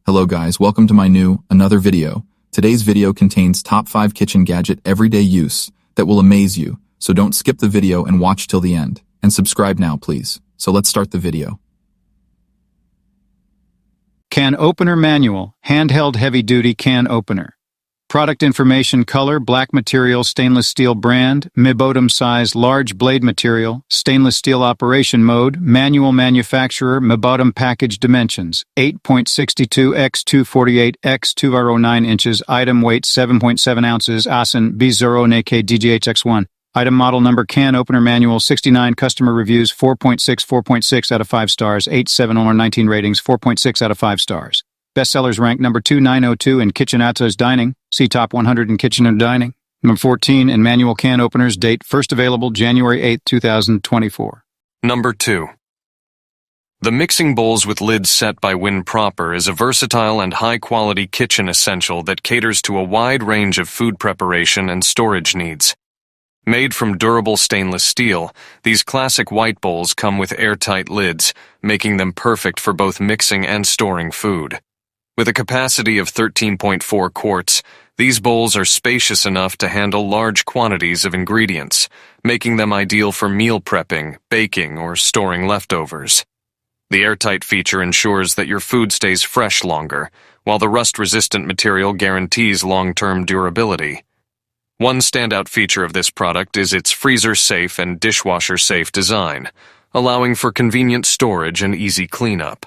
Hello guys, welcome to my another video. Today's video contains top 5 kitchen gadget everyday use that will amaze you, so don't skip the video and watch till the end. And subscribe now, please. So let's start the video. Can opener manual, handheld heavy-duty can opener. Product information: color, black material, stainless steel brand, mid-bottom size, large blade material, stainless steel operation mode, manual manufacturer, mid-bottom package dimensions, 8.62 x 248 x 209 inches, item weight 7.7 ounces, ASIN B0 NAK DGHX1. Item model number can opener manual 69 customer reviews 4.6 out of 5 stars 8.7 19 ratings 4.6 out of 5 stars. Bestsellers rank number 2902 in Kitchen Atta's Dining. See Top 100 in Kitchen and Dining. Number 14 in manual can openers. Date first available January 8, 2024. Number 2. The mixing bowls with lids set by Win Proper is a versatile and high-quality kitchen essential that caters to a wide range of food preparation and storage needs. Made from durable stainless steel, these classic white bowls come with airtight lids, making them perfect for both mixing and storing food. With a capacity of 13.4 quarts, these bowls are spacious enough to handle large quantities of ingredients, making them ideal for meal prepping, baking, or storing leftovers. The airtight feature ensures that your food stays fresh longer, while the rust-resistant material guarantees long-term durability. One standout feature of this product is its freezer-safe and dishwasher-safe design, allowing for convenient storage and easy cleanup.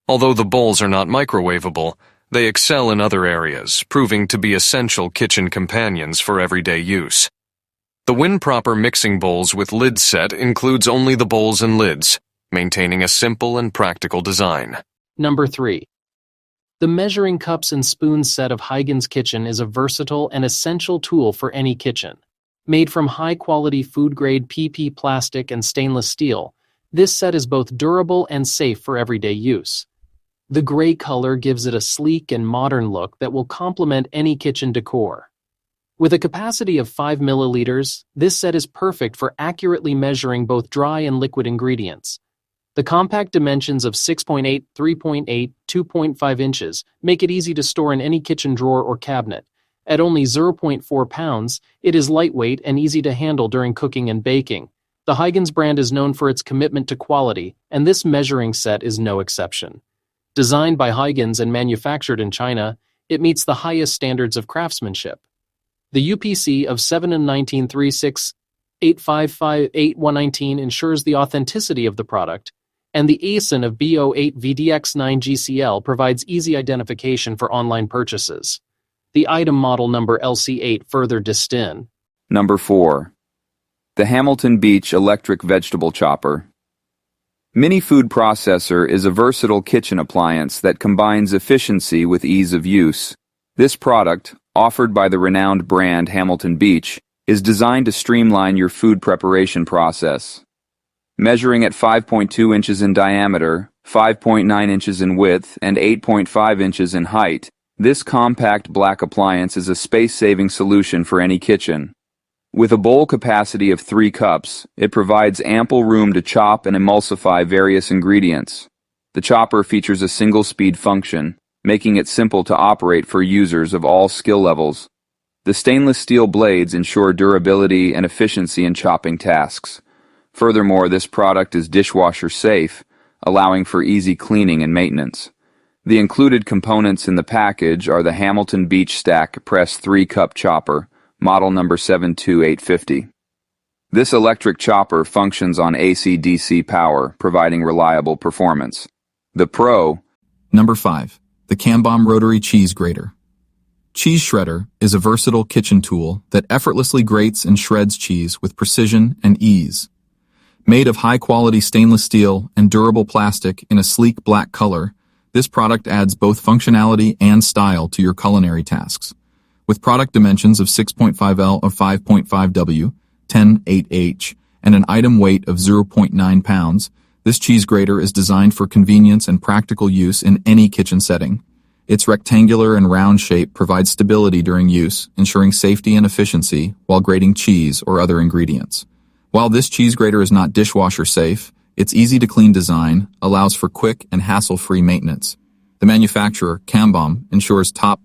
Although the bowls are not microwavable, they excel in other areas, proving to be essential kitchen companions for everyday use. The Win Proper mixing bowls with lid set includes only the bowls and lids, maintaining a simple and practical design. Number 3. The measuring cups and spoons set of Huygens Kitchen is a versatile and essential tool for any kitchen. Made from high-quality food-grade PP plastic and stainless steel, this set is both durable and safe for everyday use. The gray color gives it a sleek and modern look that will complement any kitchen decor. With a capacity of 5 milliliters, this set is perfect for accurately measuring both dry and liquid ingredients. The compact dimensions of 6.8, 3.8, 2.5 inches make it easy to store in any kitchen drawer or cabinet. At only 0.4 pounds, it is lightweight and easy to handle during cooking and baking. The Huygens brand is known for its commitment to quality, and this measuring set is no exception. Designed by Huygens and manufactured in China, it meets the highest standards of craftsmanship. The UPC of 71936855819 ensures the authenticity of the product, and the ASIN of B08VDX9GCL provides easy identification for online purchases. The item model number LC8 further distin. Number 4. The Hamilton Beach Electric Vegetable Chopper. Mini Food Processor is a versatile kitchen appliance that combines efficiency with ease of use. This product, offered by the renowned brand Hamilton Beach, is designed to streamline your food preparation process. Measuring at 5.2 inches in diameter, 5.9 inches in width, and 8.5 inches in height, this compact black appliance is a space-saving solution for any kitchen. With a bowl capacity of 3 cups, it provides ample room to chop and emulsify various ingredients. The chopper features a single-speed function, making it simple to operate for users of all skill levels. The stainless steel blades ensure durability and efficiency in chopping tasks. Furthermore, this product is dishwasher safe, allowing for easy cleaning and maintenance. The included components in the package are the Hamilton Beach Stack Press 3-cup chopper, model number 72850. This electric chopper functions on AC/DC power, providing reliable performance. The Pro. Number 5. The Cambomb Rotary Cheese Grater. Cheese Shredder is a versatile kitchen tool that effortlessly grates and shreds cheese with precision and ease. Made of high-quality stainless steel and durable plastic in a sleek black color, this product adds both functionality and style to your culinary tasks. With product dimensions of 6.5L of 5.5W, 10.8H, and an item weight of 0.9 pounds, this cheese grater is designed for convenience and practical use in any kitchen setting. Its rectangular and round shape provides stability during use, ensuring safety and efficiency while grating cheese or other ingredients. While this cheese grater is not dishwasher safe, its easy-to-clean design allows for quick and hassle-free maintenance. The manufacturer, Cambom, ensures top